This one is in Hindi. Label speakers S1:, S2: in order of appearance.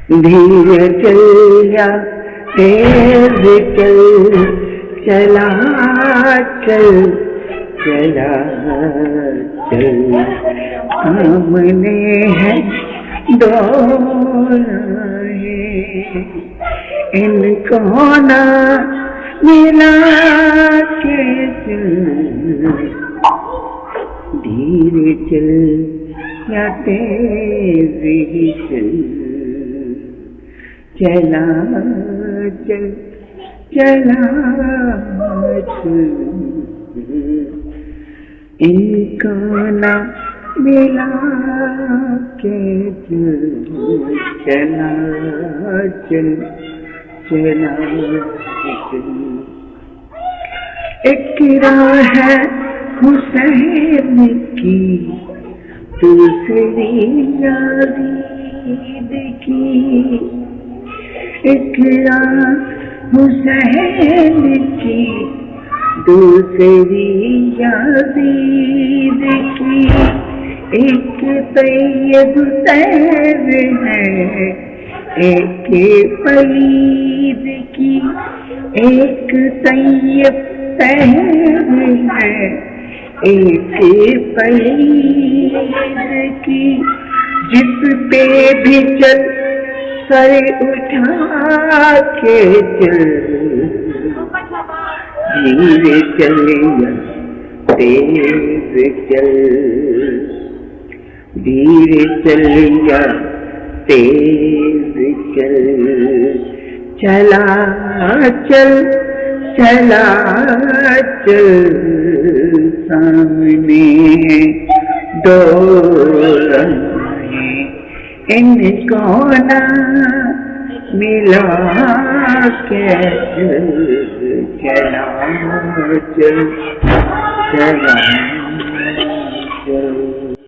S1: धीरे चल या तेज चल, चला चल चला चल, सामने है दो राहें, इनको ना मिला के चल, धीरे चल या तेज ही चल, चला चल चला चल, इनको ना मिला के चल, चला चल चला चल। एक राह है हुसैन की, दूसरी याज़ीद की, एक राह हुसैन की, दूसरी याज़ीद की, एक तैयब तैर है, एक पलीद की, एक तैयब तैर है, एक पलीद की, जिस पे भी चल सर उठा के चल, धीरे चल या तेज चल, धीरे चल या तेज चल, चला चल चला चल, सामने दो राहें, इनको ना मिला के चल, चला चल चला।